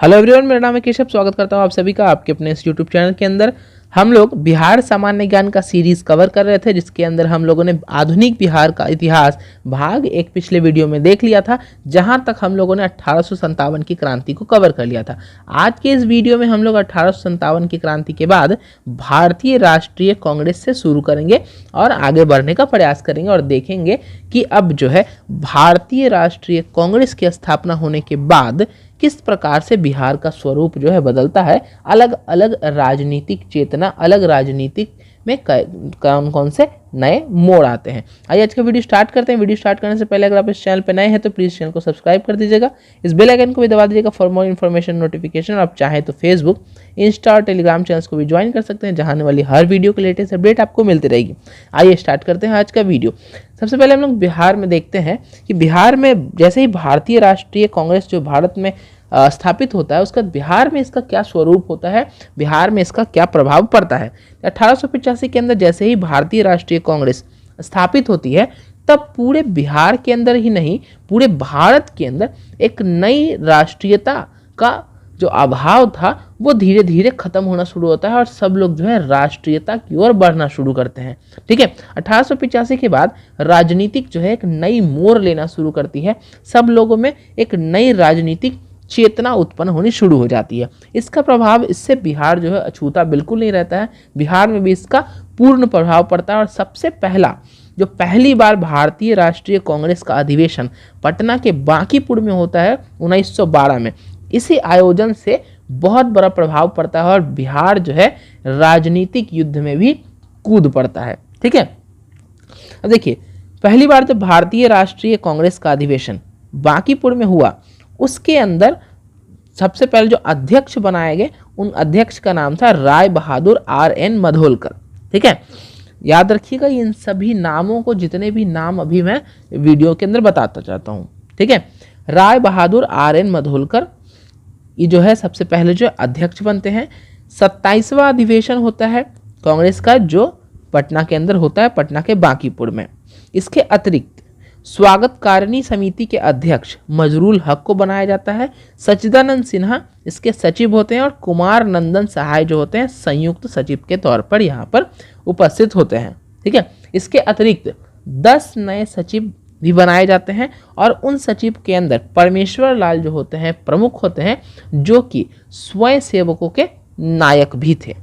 Hello everyone, मेरा नाम है केशव। स्वागत करता हूँ आप सभी का आपके अपने इस यूट्यूब चैनल के अंदर। हम लोग बिहार सामान्य ज्ञान का सीरीज कवर कर रहे थे, जिसके अंदर हम लोगों ने आधुनिक बिहार का इतिहास भाग एक पिछले वीडियो में देख लिया था, जहां तक हम लोगों ने 1857 की क्रांति को कवर कर लिया था। आज के इस वीडियो में हम लोग 1857 की क्रांति के बाद भारतीय राष्ट्रीय कांग्रेस से शुरू करेंगे और आगे बढ़ने का प्रयास करेंगे और देखेंगे कि अब जो है भारतीय राष्ट्रीय कांग्रेस की स्थापना होने के बाद किस प्रकार से बिहार का स्वरूप जो है बदलता है। अलग अलग राजनीतिक चेतना, अलग राजनीतिक में कौन कौन से नए मोड़ आते हैं। आइए आज का वीडियो स्टार्ट करते हैं। वीडियो स्टार्ट करने से पहले अगर आप इस चैनल पर नए हैं तो प्लीज़ चैनल को सब्सक्राइब कर दीजिएगा, इस बेल आइकन को भी दबा दीजिएगा फॉर मोर इन्फॉर्मेशन नोटिफिकेशन। आप चाहें तो फेसबुक, इंस्टा और टेलीग्राम चैनल्स को भी ज्वाइन कर सकते हैं, जहां आने वाली हर वीडियो की लेटेस्ट अपडेट आपको मिलती रहेगी। आइए स्टार्ट करते हैं आज का वीडियो। सबसे पहले हम लोग बिहार में देखते हैं कि बिहार में जैसे ही भारतीय राष्ट्रीय कांग्रेस जो भारत में स्थापित होता है, उसका बिहार में इसका क्या स्वरूप होता है, बिहार में इसका क्या प्रभाव पड़ता है। 1885 के अंदर जैसे ही भारतीय राष्ट्रीय कांग्रेस स्थापित होती है, तब पूरे बिहार के अंदर ही नहीं, पूरे भारत के अंदर एक नई राष्ट्रीयता का जो अभाव था वो धीरे धीरे खत्म होना शुरू होता है और सब लोग जो है राष्ट्रीयता की ओर बढ़ना शुरू करते हैं। ठीक है, 1885 के बाद राजनीतिक जो है एक नई मोड़ लेना शुरू करती है। सब लोगों में एक नई राजनीतिक चेतना उत्पन्न होनी शुरू हो जाती है। इसका प्रभाव, इससे बिहार जो है अछूता बिल्कुल नहीं रहता है, बिहार में भी इसका पूर्ण प्रभाव पड़ता है। और सबसे पहली बार भारतीय राष्ट्रीय कांग्रेस का अधिवेशन पटना के बांकीपुर में होता है 1912 में। इसी आयोजन से बहुत बड़ा प्रभाव पड़ता है और बिहार जो है राजनीतिक युद्ध में भी कूद पड़ता है। ठीक है, अब देखिए, पहली बार जब भारतीय राष्ट्रीय कांग्रेस का अधिवेशन बांकीपुर में हुआ, उसके अंदर सबसे पहले जो अध्यक्ष बनाए गए, उन अध्यक्ष का नाम था राय बहादुर RN मधोलकर। ठीक है, याद रखिएगा इन सभी नामों को, जितने भी नाम अभी मैं वीडियो के अंदर बताता चाहता हूं। ठीक है, राय बहादुर RN मधोलकर ये जो है सबसे पहले जो अध्यक्ष बनते हैं। 27वां अधिवेशन होता है कांग्रेस का, जो पटना के अंदर होता है, पटना के बांकीपुर में। इसके अतिरिक्त स्वागत कारिणी समिति के अध्यक्ष मजरूल हक को बनाया जाता है। सच्चिदानंद सिन्हा इसके सचिव होते हैं और कुमार नंदन सहाय जो होते हैं संयुक्त सचिव के तौर पर यहाँ पर उपस्थित होते हैं। ठीक है, इसके अतिरिक्त 10 नए सचिव भी बनाए जाते हैं और उन सचिव के अंदर परमेश्वर लाल जो होते हैं प्रमुख होते हैं, जो कि स्वयं सेवकों के नायक भी थे।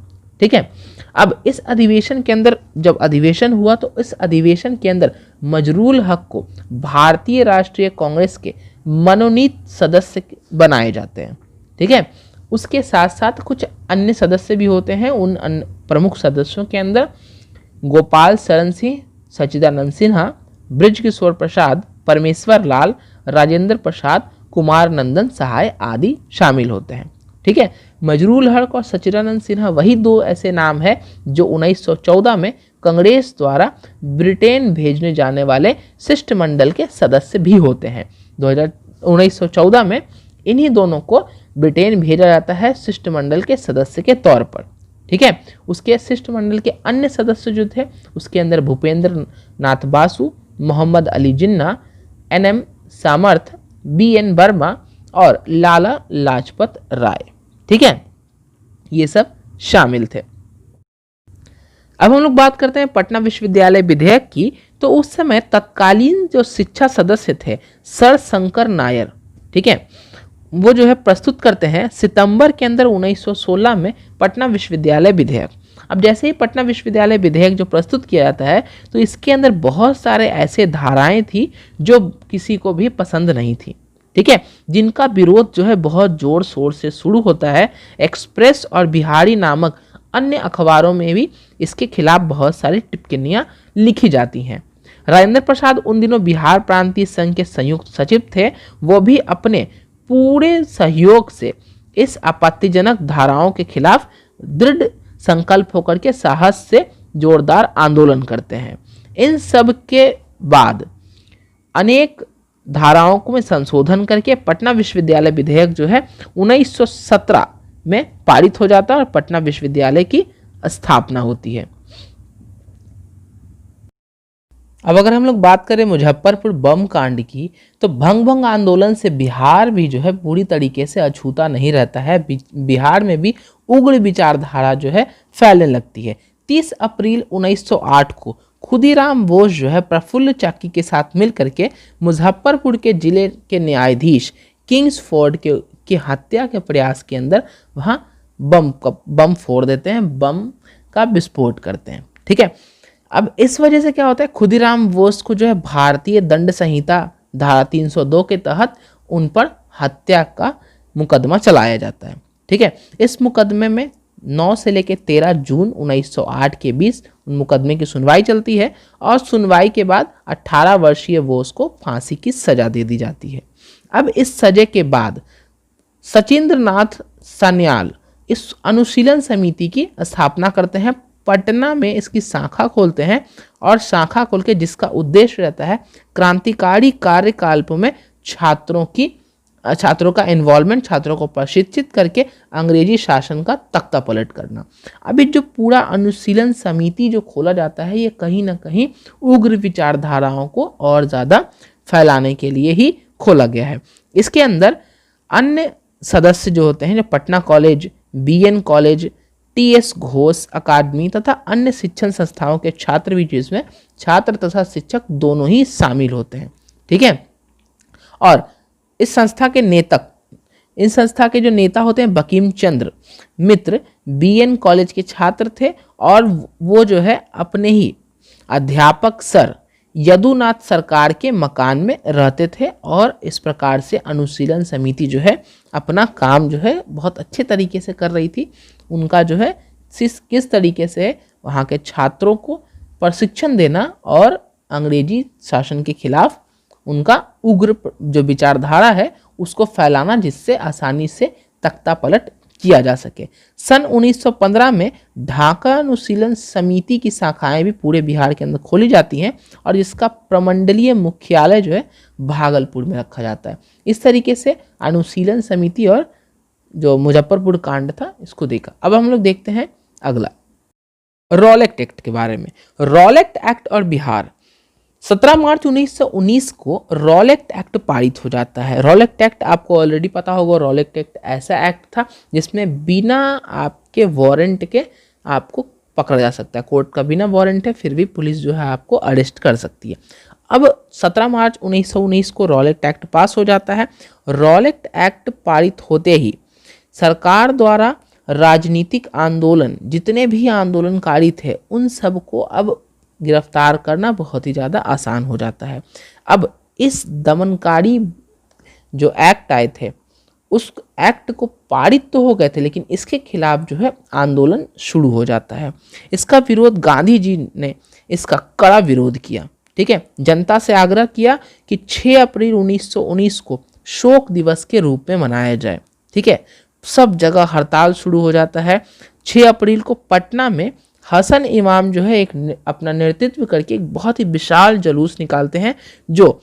ठीक है, अब इस अधिवेशन के अंदर जब अधिवेशन हुआ तो इस अधिवेशन के अंदर मजरूल हक को भारतीय राष्ट्रीय कांग्रेस के मनोनीत सदस्य बनाए जाते हैं। ठीक है, उसके साथ साथ कुछ अन्य सदस्य भी होते हैं। उन प्रमुख सदस्यों के अंदर गोपाल शरण सिंह, सच्चिदानंद सिन्हा, बृजकिशोर प्रसाद, परमेश्वर लाल, राजेंद्र प्रसाद, कुमार नंदन सहाय आदि शामिल होते हैं। ठीक है, मजरूल हक और सच्चिदानंद सिन्हा वही दो ऐसे नाम है जो 1914 में कांग्रेस द्वारा ब्रिटेन भेजने जाने वाले शिष्टमंडल के सदस्य भी होते हैं। 1914 में इन्हीं दोनों को ब्रिटेन भेजा जाता है शिष्टमंडल के सदस्य के तौर पर। ठीक है, उसके शिष्टमंडल के अन्य सदस्य जो थे, उसके अंदर भूपेंद्र नाथ बासु, मोहम्मद अली जिन्ना, NM सामर्थ, BN वर्मा और लाला लाजपत राय। ठीक है, ये सब शामिल थे। अब हम लोग बात करते हैं पटना विश्वविद्यालय विधेयक की। तो उस समय तत्कालीन जो शिक्षा सदस्य थे सर शंकर नायर, ठीक है, वो जो है प्रस्तुत करते हैं सितंबर के अंदर 1916 में पटना विश्वविद्यालय विधेयक। अब जैसे ही पटना विश्वविद्यालय विधेयक जो प्रस्तुत किया जाता है, तो इसके अंदर बहुत सारे ऐसे धाराएं थी जो किसी को भी पसंद नहीं थी। ठीक है, जिनका विरोध जो है बहुत जोर शोर से शुरू होता है। एक्सप्रेस और बिहारी नामक अन्य अखबारों में भी इसके खिलाफ बहुत सारी टिप्पणियां लिखी जाती हैं। राजेंद्र प्रसाद उन दिनों बिहार प्रांतीय संघ के संयुक्त सचिव थे। वो भी अपने पूरे सहयोग से इस आपत्तिजनक धाराओं के खिलाफ दृढ़ संकल्प होकर के साहस से जोरदार आंदोलन करते हैं। इन सब के बाद अनेक धाराओं को में संशोधन करके पटना विश्वविद्यालय विधेयक जो है 1917 में पारित हो जाता है और पटना विश्वविद्यालय की स्थापना होती है। अब अगर हम लोग बात करें मुजफ्फरपुर बम कांड की, तो भंग भंग आंदोलन से बिहार भी जो है पूरी तरीके से अछूता नहीं रहता है। बिहार में भी उग्र विचारधारा जो है फैलने लगती है। 30 अप्रैल 1908 को खुदीराम बोस जो है प्रफुल्ल चाकी के साथ मिल करके मुजफ्फरपुर के जिले के न्यायाधीश किंग्सफोर्ड की हत्या के प्रयास के अंदर वहाँ बम फोड़ देते हैं, बम का विस्फोट करते हैं। ठीक है, अब इस वजह से क्या होता है, खुदीराम बोस को जो है भारतीय दंड संहिता धारा 302 के तहत उन पर हत्या का मुकदमा चलाया जाता है। ठीक है, इस मुकदमे में 9 से लेकर 13 जून 1908 के बीच उन मुकदमे की सुनवाई चलती है और सुनवाई के बाद 18 वर्षीय बोस को फांसी की सजा दे दी जाती है। अब इस सजा के बाद सचिंद्र नाथ सान्याल इस अनुशीलन समिति की स्थापना करते हैं, पटना में इसकी शाखा खोलते हैं और शाखा खोल के जिसका उद्देश्य रहता है क्रांतिकारी कार्यकल्पों में छात्रों का इन्वॉल्वमेंट, छात्रों को प्रशिक्षित करके अंग्रेजी शासन का तख्ता पलट करना। अभी जो पूरा अनुशीलन समिति जो खोला जाता है, ये कहीं ना कहीं उग्र विचारधाराओं को और ज़्यादा फैलाने के लिए ही खोला गया है। इसके अंदर अन्य सदस्य जो होते हैं, जो Patna college, BN college, TS Ghosh अकादमी तथा अन्य शिक्षण संस्थाओं के छात्र भी, जिसमें छात्र तथा शिक्षक दोनों ही शामिल होते हैं। ठीक है, और इस संस्था के जो नेता होते हैं बंकिम चंद्र मित्र बीएन कॉलेज के छात्र थे और वो जो है अपने ही अध्यापक सर यदुनाथ सरकार के मकान में रहते थे और इस प्रकार से अनुशीलन समिति जो है अपना काम जो है बहुत अच्छे तरीके से कर रही थी। उनका जो है किस तरीके से वहाँ के छात्रों को प्रशिक्षण देना और अंग्रेजी शासन के खिलाफ उनका उग्र जो विचारधारा है उसको फैलाना, जिससे आसानी से तख्ता पलट किया जा सके। सन 1915 में ढाका अनुशीलन समिति की शाखाएं भी पूरे बिहार के अंदर खोली जाती हैं और इसका प्रमंडलीय मुख्यालय जो है भागलपुर में रखा जाता है। इस तरीके से अनुशीलन समिति और जो मुजफ्फरपुर कांड था इसको देखा। अब हम लोग देखते हैं अगला रॉलेट एक्ट के बारे में। रॉलेट एक्ट और बिहार 17 मार्च 1919 को रॉलेट एक्ट पारित हो जाता है। रॉलेट एक्ट आपको ऑलरेडी पता होगा, रॉलेट एक्ट ऐसा एक्ट था जिसमें बिना आपके वारंट के आपको पकड़ा जा सकता है। कोर्ट का बिना वारंट है फिर भी पुलिस जो है आपको अरेस्ट कर सकती है। अब 17 मार्च 1919 को रॉलेट एक्ट पास हो जाता है। रॉलेट एक्ट पारित होते ही सरकार द्वारा राजनीतिक आंदोलन, जितने भी आंदोलनकारी थे उन सबको अब गिरफ्तार करना बहुत ही ज़्यादा आसान हो जाता है। अब इस दमनकारी जो एक्ट आए थे उस एक्ट को पारित तो हो गए थे, लेकिन इसके खिलाफ जो है आंदोलन शुरू हो जाता है। इसका विरोध गांधी जी ने इसका कड़ा विरोध किया। ठीक है, जनता से आग्रह किया कि 6 अप्रैल 1919 को शोक दिवस के रूप में मनाया जाए। ठीक है, सब जगह हड़ताल शुरू हो जाता है। 6 अप्रैल को पटना में हसन इमाम जो है एक अपना नेतृत्व करके एक बहुत ही विशाल जुलूस निकालते हैं। जो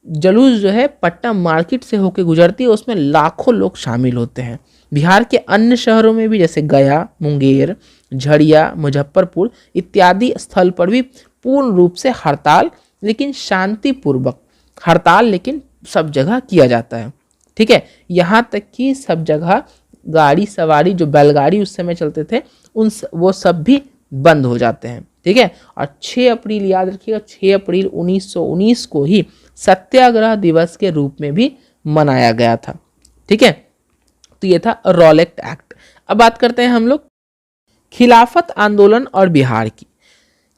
जुलूस जो है पटना मार्केट से होकर गुजरती है, उसमें लाखों लोग शामिल होते हैं। बिहार के अन्य शहरों में भी जैसे गया, मुंगेर, झरिया, मुजफ्फरपुर इत्यादि स्थल पर भी पूर्ण रूप से हड़ताल, लेकिन शांतिपूर्वक हड़ताल लेकिन सब जगह किया जाता है। ठीक है, यहाँ तक कि सब जगह गाड़ी सवारी, जो बैलगाड़ी उस समय चलते थे, वो सब भी बंद हो जाते हैं। ठीक है, और 6 अप्रैल याद रखिएगा, 6 अप्रैल 1919 को ही सत्याग्रह दिवस के रूप में भी मनाया गया था। ठीक है, तो ये था रॉलेट एक्ट। अब बात करते हैं हम लोग खिलाफत आंदोलन और बिहार की।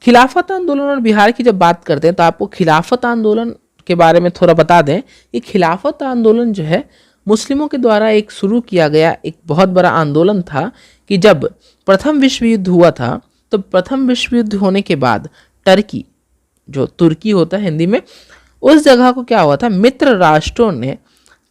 खिलाफत आंदोलन और बिहार की जब बात करते हैं तो आपको खिलाफत आंदोलन के बारे में थोड़ा बता दें। ये खिलाफत आंदोलन जो है मुस्लिमों के द्वारा एक शुरू किया गया एक बहुत बड़ा आंदोलन था कि जब प्रथम विश्व युद्ध हुआ था तो प्रथम विश्व युद्ध होने के बाद टर्की, जो तुर्की होता है हिंदी में, उस जगह को क्या हुआ था, मित्र राष्ट्रों ने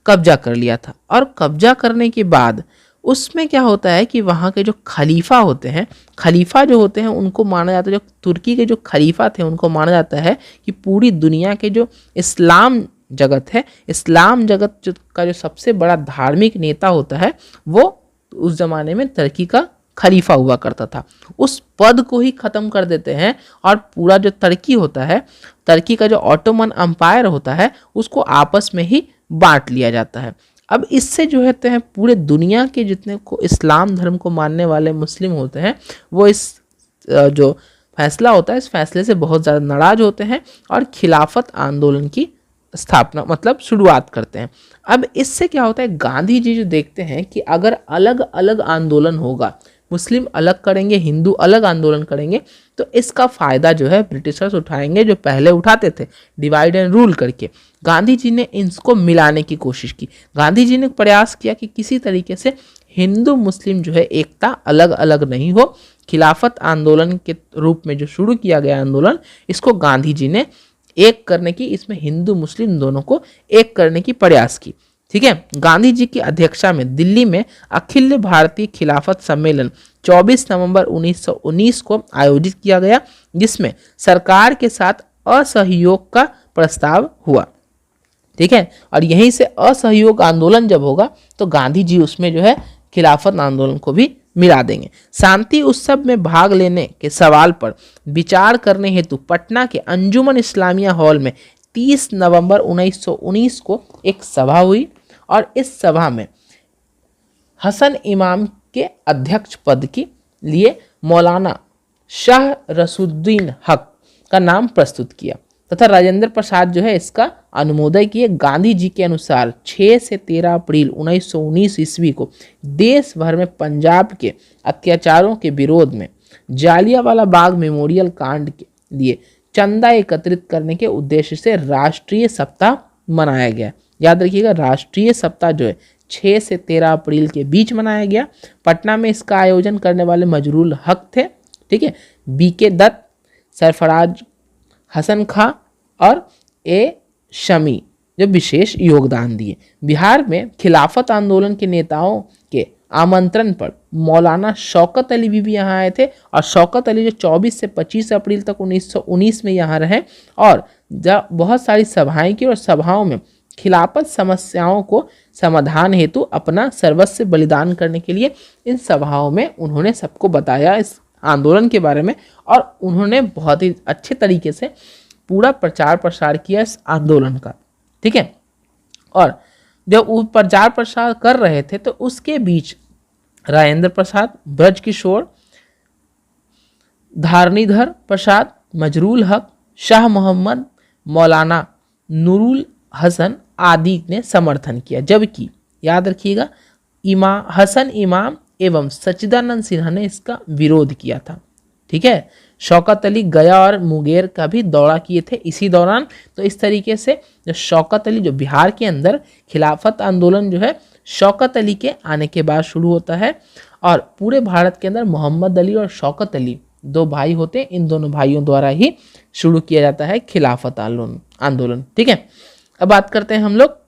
कब्जा कर लिया था। और कब्जा करने के बाद उसमें क्या होता है कि वहाँ के जो खलीफा होते हैं, खलीफा जो होते हैं उनको माना जाता है, जो तुर्की के जो खलीफा थे उनको माना जाता है कि पूरी दुनिया के जो इस्लाम जगत है, इस्लाम जगत का जो सबसे बड़ा धार्मिक नेता होता है वो उस ज़माने में तुर्की का खलीफा हुआ करता था, उस पद को ही खत्म कर देते हैं और पूरा जो तुर्की होता है, तुर्की का जो ऑटोमन अंपायर होता है, उसको आपस में ही बांट लिया जाता है। अब इससे जो होते हैं पूरे दुनिया के जितने को इस्लाम धर्म को मानने वाले मुस्लिम होते हैं, वो इस जो फैसला होता है, इस फैसले से बहुत ज़्यादा नाराज होते हैं और खिलाफत आंदोलन की स्थापना मतलब शुरुआत करते हैं। अब इससे क्या होता है, गांधी जी जो देखते हैं कि अगर अलग अलग आंदोलन होगा, मुस्लिम अलग करेंगे, हिंदू अलग आंदोलन करेंगे, तो इसका फ़ायदा जो है ब्रिटिशर्स उठाएंगे, जो पहले उठाते थे डिवाइड एंड रूल करके। गांधी जी ने इनको मिलाने की कोशिश की। गांधी जी ने प्रयास किया कि किसी तरीके से हिंदू मुस्लिम जो है एकता अलग अलग नहीं हो। खिलाफत आंदोलन के रूप में जो शुरू किया गया आंदोलन, इसको गांधी जी ने एक करने की, इसमें हिंदू मुस्लिम दोनों को एक करने की प्रयास की। ठीक है, गांधी जी की अध्यक्षता में दिल्ली में अखिल भारतीय खिलाफत सम्मेलन 24 नवंबर 1919 को आयोजित किया गया, जिसमें सरकार के साथ असहयोग का प्रस्ताव हुआ। ठीक है, और यहीं से असहयोग आंदोलन जब होगा तो गांधी जी उसमें जो है खिलाफत आंदोलन को भी मिला देंगे। शांति उत्सव में भाग लेने के सवाल पर विचार करने हेतु पटना के अंजुमन इस्लामिया हॉल में 30 नवंबर 1919 को एक सभा हुई और इस सभा में हसन इमाम के अध्यक्ष पद के लिए मौलाना शाह रसूद्दीन हक का नाम प्रस्तुत किया तथा राजेंद्र प्रसाद जो है इसका अनुमोदन किए। गांधी जी के अनुसार 6 से 13 अप्रैल 1919 ईस्वी को देश भर में पंजाब के अत्याचारों के विरोध में जालियांवाला बाग मेमोरियल कांड के लिए चंदा एकत्रित करने के उद्देश्य से राष्ट्रीय सप्ताह मनाया गया। याद रखिएगा, राष्ट्रीय सप्ताह जो है 6 से 13 अप्रैल के बीच मनाया गया। पटना में इसका आयोजन करने वाले मजरूल हक थे। ठीक है, बीके दत्त, सरफराज हसन खां और ए शमी जो विशेष योगदान दिए। बिहार में खिलाफत आंदोलन के नेताओं के आमंत्रण पर मौलाना शौकत अली भी यहाँ आए थे और शौकत अली जो 24 से 25 अप्रैल तक 1919 में यहाँ रहे और जब बहुत सारी सभाएं की और सभाओं में खिलाफत समस्याओं को समाधान हेतु अपना सर्वस्व बलिदान करने के लिए इन सभाओं में उन्होंने सबको बताया इस आंदोलन के बारे में और उन्होंने बहुत ही अच्छे तरीके से पूरा प्रचार प्रसार किया इस आंदोलन का। ठीक है, और जब वो प्रचार प्रसार कर रहे थे तो उसके बीच राजेंद्र प्रसाद, ब्रज किशोर, धारणीधर प्रसाद, मजरूल हक, शाह मोहम्मद, मौलाना नूरुल हसन आदि ने समर्थन किया, जबकि याद रखिएगा हसन इमाम एवं सच्चिदानंद सिन्हा ने इसका विरोध किया था। ठीक है, शौकत अली गया और मुंगेर का भी दौरा किए थे इसी दौरान। तो इस तरीके से जो शौकत अली जो बिहार के अंदर खिलाफत आंदोलन जो है शौकत अली के आने के बाद शुरू होता है और पूरे भारत के अंदर मोहम्मद अली और शौकत अली दो भाई होते हैं, इन दोनों भाइयों द्वारा ही शुरू किया जाता है खिलाफत आंदोलन। ठीक है, अब बात करते हैं हम लोग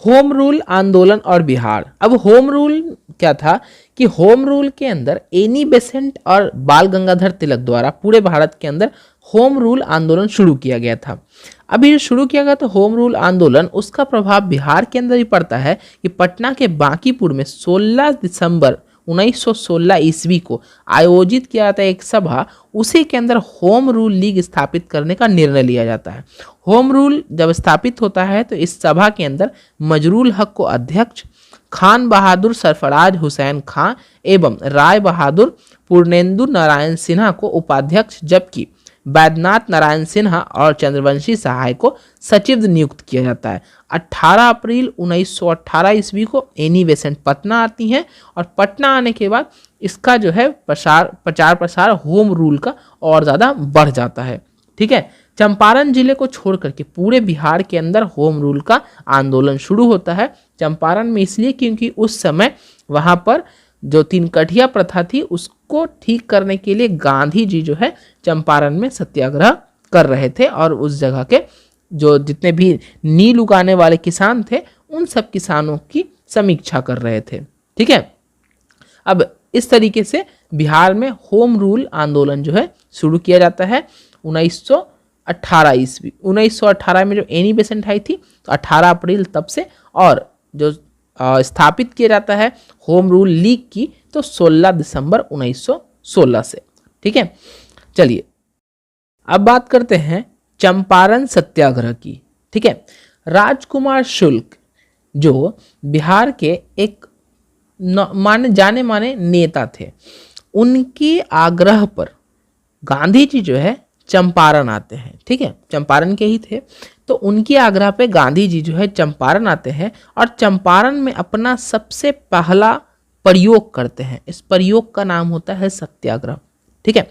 होम रूल आंदोलन और बिहार। अब होम रूल क्या था कि होम रूल के अंदर एनी बेसेंट और बाल गंगाधर तिलक द्वारा पूरे भारत के अंदर होम रूल आंदोलन शुरू किया गया था। अभी जो शुरू किया गया तो होम रूल आंदोलन उसका प्रभाव बिहार के अंदर ही पड़ता है कि पटना के बांकीपुर में 16 दिसंबर 1916 ईस्वी को आयोजित किया जाता है एक सभा, उसी के अंदर होम रूल लीग स्थापित करने का निर्णय लिया जाता है। होम रूल जब स्थापित होता है तो इस सभा के अंदर मजरूल हक को अध्यक्ष, खान बहादुर सरफराज हुसैन खां एवं राय बहादुर पूर्णेंदु नारायण सिन्हा को उपाध्यक्ष, जबकि बैद्यनाथ नारायण सिन्हा और चंद्रवंशी सहाय को सचिव नियुक्त किया जाता है। 18 अप्रैल 1918 ईस्वी को एनी बेसेंट पटना आती हैं और पटना आने के बाद इसका जो है प्रचार प्रसार होम रूल का और ज़्यादा बढ़ जाता है। ठीक है, चंपारण जिले को छोड़ करके पूरे बिहार के अंदर होम रूल का आंदोलन शुरू होता है। चंपारण में इसलिए क्योंकि उस समय वहाँ पर जो तीन कठिया प्रथा थी उसको ठीक करने के लिए गांधी जी जो है चंपारण में सत्याग्रह कर रहे थे और उस जगह के जो जितने भी नील उगाने वाले किसान थे उन सब किसानों की समीक्षा कर रहे थे। ठीक है, अब इस तरीके से बिहार में होम रूल आंदोलन जो है शुरू किया जाता है 1918 ईस्वी। 1918 में जो एनी बेसेंट आई थी तो 18 अप्रैल तब से, और जो स्थापित किया जाता है होम रूल लीग की, तो 16 दिसंबर 1916 से। ठीक है, चलिए अब बात करते हैं चंपारण सत्याग्रह की। ठीक है, राजकुमार शुक्ल जो बिहार के एक जाने माने नेता थे, उनके आग्रह पर गांधी जी जो है चंपारण आते हैं। ठीक है, चंपारण के ही थे, तो उनके आग्रह पे गांधी जी जो है चंपारण आते हैं और चंपारण में अपना सबसे पहला प्रयोग करते हैं। इस प्रयोग का नाम होता है सत्याग्रह। ठीक है,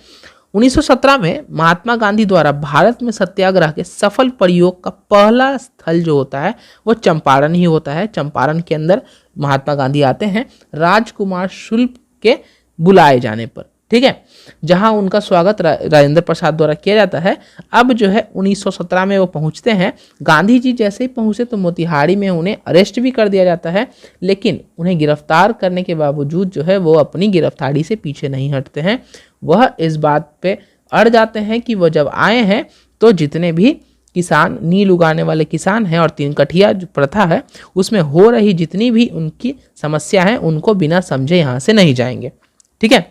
1917 में महात्मा गांधी द्वारा भारत में सत्याग्रह के सफल प्रयोग का पहला स्थल जो होता है वो चंपारण ही होता है। चंपारण के अंदर महात्मा गांधी आते हैं राजकुमार शुक्ल के बुलाए जाने पर। ठीक है, जहां उनका स्वागत राजेंद्र प्रसाद द्वारा किया जाता है। अब जो है 1917 में वो पहुंचते हैं। गांधी जी जैसे ही पहुंचे तो मोतिहारी में उन्हें अरेस्ट भी कर दिया जाता है, लेकिन उन्हें गिरफ्तार करने के बावजूद जो है वो अपनी गिरफ्तारी से पीछे नहीं हटते हैं। वह इस बात पे अड़ जाते हैं कि वह जब आए हैं तो जितने भी किसान, नील उगाने वाले किसान हैं और 3 कठिया जो प्रथा है उसमें हो रही जितनी भी उनकी समस्या है उनको बिना समझे यहाँ से नहीं जाएंगे। ठीक है,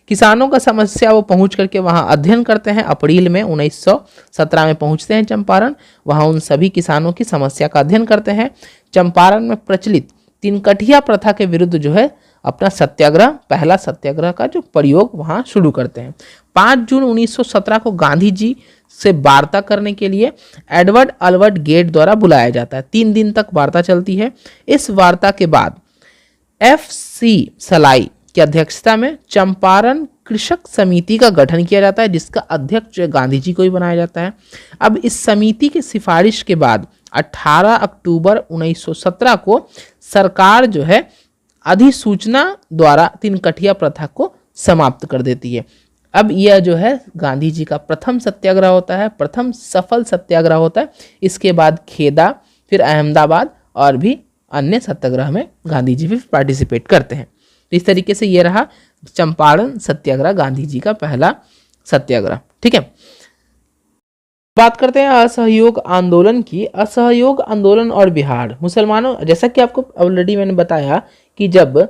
किसानों का समस्या वो पहुंच करके वहां अध्ययन करते हैं। अप्रैल में 1917 में पहुंचते हैं चंपारण, वहां उन सभी किसानों की समस्या का अध्ययन करते हैं। चंपारण में प्रचलित 3 कठिया प्रथा के विरुद्ध जो है अपना सत्याग्रह, पहला सत्याग्रह का जो प्रयोग वहां शुरू करते हैं। 5 जून 1917 को गांधी जी से वार्ता करने के लिए एडवर्ड अल्बर्ट गेट द्वारा बुलाया जाता है। 3 दिन तक वार्ता चलती है। इस वार्ता के बाद FC सलाई की अध्यक्षता में चंपारण कृषक समिति का गठन किया जाता है, जिसका अध्यक्ष गांधी जी को ही बनाया जाता है। अब इस समिति की सिफारिश के बाद 18 अक्टूबर 1917 को सरकार जो है अधिसूचना द्वारा 3 कठिया प्रथा को समाप्त कर देती है। अब यह जो है गांधी जी का प्रथम सत्याग्रह होता है, प्रथम सफल सत्याग्रह होता है। इसके बाद खेदा, फिर अहमदाबाद और भी अन्य सत्याग्रह में गांधी जी भी पार्टिसिपेट करते हैं। तो इस तरीके से ये रहा चंपारण सत्याग्रह, गांधी जी का पहला सत्याग्रह। ठीक है, बात करते हैं असहयोग आंदोलन की। असहयोग आंदोलन और बिहार मुसलमानों, जैसा कि आपको ऑलरेडी मैंने बताया कि जब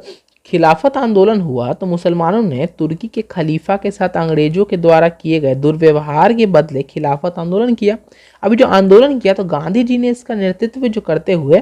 खिलाफत आंदोलन हुआ तो मुसलमानों ने तुर्की के खलीफा के साथ अंग्रेजों के द्वारा किए गए दुर्व्यवहार के बदले खिलाफत आंदोलन किया। अभी जो आंदोलन किया तो गांधी जी ने इसका नेतृत्व जो करते हुए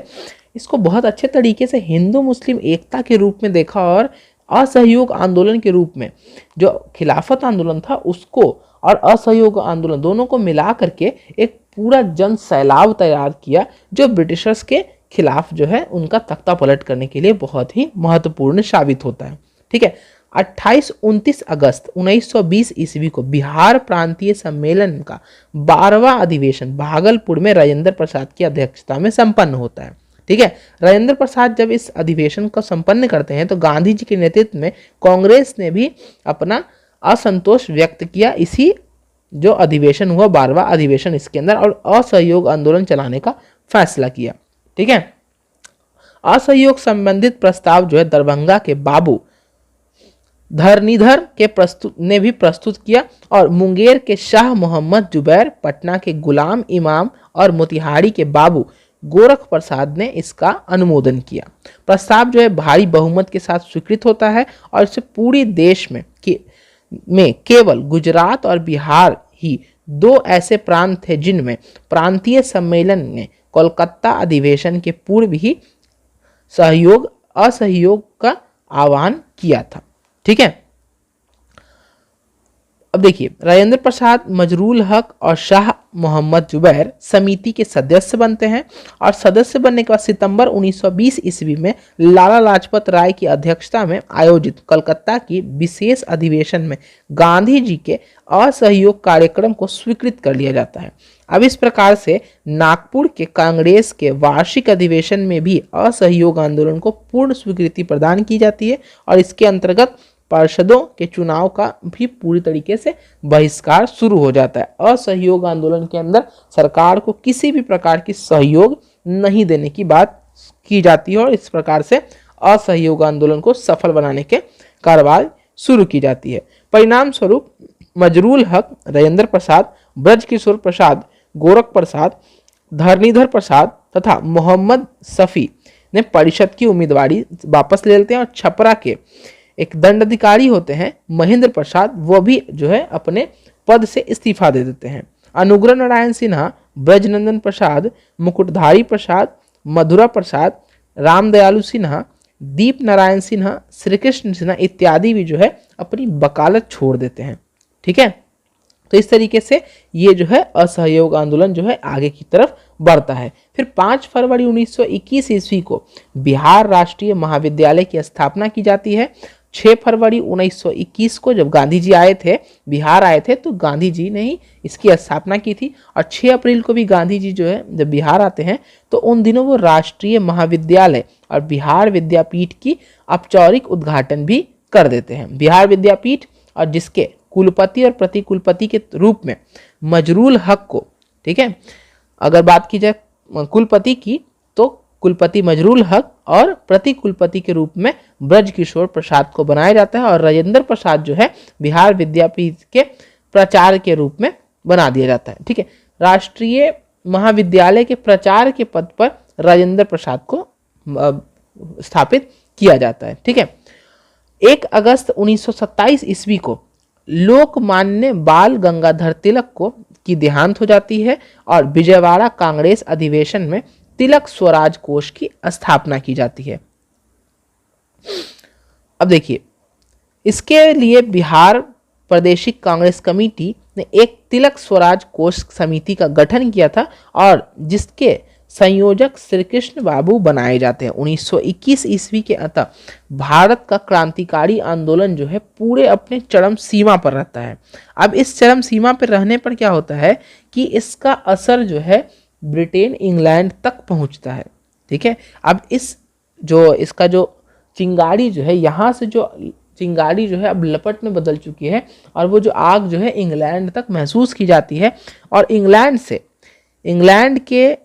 इसको बहुत अच्छे तरीके से हिंदू मुस्लिम एकता के रूप में देखा और असहयोग आंदोलन के रूप में जो खिलाफत आंदोलन था उसको और असहयोग आंदोलन दोनों को मिला करके एक पूरा जन सैलाब तैयार किया, जो ब्रिटिशर्स के खिलाफ जो है उनका तख्ता पलट करने के लिए बहुत ही महत्वपूर्ण साबित होता है। ठीक है, 28-29 अगस्त 1920 ईस्वी को बिहार प्रांतीय सम्मेलन का 12वां अधिवेशन भागलपुर में राजेंद्र प्रसाद की अध्यक्षता में संपन्न होता है। ठीक है, राजेंद्र प्रसाद जब इस अधिवेशन को संपन्न करते हैं तो गांधी जी के नेतृत्व में कांग्रेस ने भी अपना असंतोष व्यक्त किया इसी जो अधिवेशन हुआ 12वां अधिवेशन इसके अंदर, और असहयोग आंदोलन चलाने का फैसला किया। ठीक है, असहयोग संबंधित प्रस्ताव जो है दरभंगा के बाबू धरणीधर के ने भी प्रस्तुत किया और मुंगेर के शाह मोहम्मद जुबैर, पटना के गुलाम इमाम और मोतिहारी के बाबू गोरख प्रसाद ने इसका अनुमोदन किया। प्रस्ताव जो है भारी बहुमत के साथ स्वीकृत होता है और इसे पूरे देश में केवल गुजरात और बिहार ही 2 ऐसे प्रांत थे जिनमें प्रांतीय सम्मेलन ने कोलकाता अधिवेशन के पूर्व ही असहयोग का आह्वान किया था। ठीक है, अब देखिए राजेंद्र प्रसाद, मजरूल हक और शाह मोहम्मद जुबैर समिति के सदस्य बनते हैं और सदस्य बनने के बाद सितंबर 1920 ईस्वी में लाला लाजपत राय की अध्यक्षता में आयोजित कलकत्ता की विशेष अधिवेशन में गांधी जी के असहयोग कार्यक्रम को स्वीकृत कर लिया जाता है। अब इस प्रकार से नागपुर के कांग्रेस के वार्षिक अधिवेशन में भी असहयोग आंदोलन को पूर्ण स्वीकृति प्रदान की जाती है और इसके अंतर्गत पार्षदों के चुनाव का भी पूरी तरीके से बहिष्कार शुरू हो जाता है। असहयोग आंदोलन के अंदर सरकार को किसी भी प्रकार की सहयोग नहीं देने की बात की जाती है और इस प्रकार से असहयोग आंदोलन को सफल बनाने के कार्रवाई शुरू की जाती है। परिणाम स्वरूप मजरूल हक, राजेंद्र प्रसाद, ब्रजकिशोर प्रसाद, गोरख प्रसाद, धरणीधर प्रसाद तथा मोहम्मद शफी ने परिषद की उम्मीदवारी वापस ले लेते हैं और छपरा के एक दंडाधिकारी होते हैं महेंद्र प्रसाद, वो भी जो है अपने पद से इस्तीफा दे देते हैं। अनुग्रह नारायण सिन्हा, ब्रजनंदन प्रसाद, मुकुटधारी प्रसाद, मधुरा प्रसाद, रामदयालु सिन्हा, दीप नारायण सिन्हा, श्री कृष्ण सिन्हा इत्यादि भी जो है अपनी वकालत छोड़ देते हैं। ठीक है, तो इस तरीके से ये जो है असहयोग आंदोलन जो है आगे की तरफ बढ़ता है। फिर 5 फरवरी 1921 ईस्वी को बिहार राष्ट्रीय महाविद्यालय की स्थापना की जाती है। 6 फरवरी 1921 को जब गांधी जी आए थे, बिहार आए थे, तो गांधी जी ने ही इसकी स्थापना की थी। और 6 अप्रैल को भी गांधी जी जो है जब बिहार आते हैं तो उन दिनों वो राष्ट्रीय महाविद्यालय और बिहार विद्यापीठ की औपचारिक उद्घाटन भी कर देते हैं। बिहार विद्यापीठ और जिसके कुलपति और प्रतिकुलपति के रूप में मजरूल हक को, ठीक है, अगर बात की जाए कुलपति की तो कुलपति मजरूल हक और प्रतिकुलपति के रूप में ब्रज किशोर प्रसाद को बनाया जाता है और राजेंद्र प्रसाद जो है बिहार विद्यापीठ के प्राचार्य के रूप में बना दिया जाता है। ठीक है, राष्ट्रीय महाविद्यालय के प्राचार्य के पद पर राजेंद्र प्रसाद को स्थापित किया जाता है। ठीक है, 1 अगस्त 1927 ईस्वी को लोकमान्य बाल गंगाधर तिलक को की देहांत हो जाती है और विजयवाड़ा कांग्रेस अधिवेशन में तिलक स्वराज कोष की स्थापना की जाती है। अब देखिए, इसके लिए बिहार प्रादेशिक कांग्रेस कमेटी ने एक तिलक स्वराज कोष समिति का गठन किया था और जिसके संयोजक श्री कृष्ण बाबू बनाए जाते हैं। 1921 ईस्वी के अंत भारत का क्रांतिकारी आंदोलन जो है पूरे अपने चरम सीमा पर रहता है। अब इस चरम सीमा पर रहने पर क्या होता है कि इसका असर जो है ब्रिटेन, इंग्लैंड तक पहुंचता है। ठीक है, अब इसका जो चिंगारी जो है, यहाँ से जो चिंगारी जो है अब लपट में बदल चुकी है और वो जो आग जो है इंग्लैंड तक महसूस की जाती है और इंग्लैंड के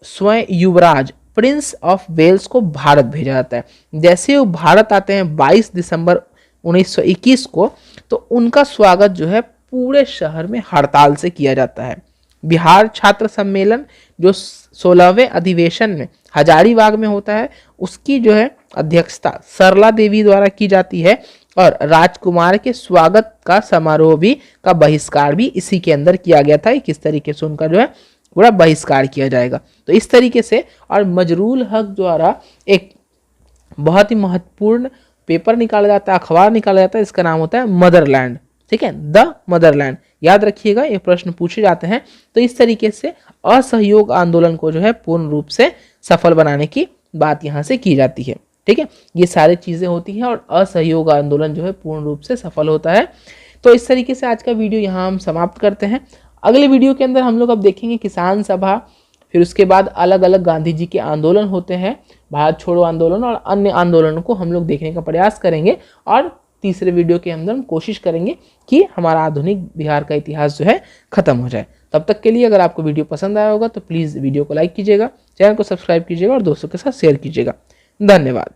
स्वयं युवराज प्रिंस ऑफ वेल्स को भारत भेजा जाता है। जैसे वो भारत आते हैं 22 दिसंबर 1921 को, तो उनका स्वागत जो है पूरे शहर में हड़ताल से किया जाता है। बिहार छात्र सम्मेलन जो 16वें अधिवेशन में हजारीबाग में होता है, उसकी जो है अध्यक्षता सरला देवी द्वारा की जाती है और राजकुमार के स्वागत का समारोह भी का बहिष्कार भी इसी के अंदर किया गया था। किस तरीके से उनका जो है पूरा बहिष्कार किया जाएगा। तो इस तरीके से और मजरूल हक द्वारा एक बहुत ही महत्वपूर्ण पेपर निकाला जाता है, अखबार निकाला जाता है, इसका नाम होता है मदरलैंड। ठीक है, द मदरलैंड, याद रखिएगा, ये प्रश्न पूछे जाते हैं। तो इस तरीके से असहयोग आंदोलन को जो है पूर्ण रूप से सफल बनाने की बात यहाँ से की जाती है। ठीक है, ये सारी चीजें होती हैं और असहयोग आंदोलन जो है पूर्ण रूप से सफल होता है। तो इस तरीके से आज का वीडियो यहाँ हम समाप्त करते हैं। अगले वीडियो के अंदर हम लोग अब देखेंगे किसान सभा, फिर उसके बाद अलग अलग गांधी जी के आंदोलन होते हैं, भारत छोड़ो आंदोलन और अन्य आंदोलनों को हम लोग देखने का प्रयास करेंगे और तीसरे वीडियो के अंदर हम कोशिश करेंगे कि हमारा आधुनिक बिहार का इतिहास जो है खत्म हो जाए। तब तक के लिए अगर आपको वीडियो पसंद आया होगा तो प्लीज़ वीडियो को लाइक कीजिएगा, चैनल को सब्सक्राइब कीजिएगा और दोस्तों के साथ शेयर कीजिएगा। धन्यवाद।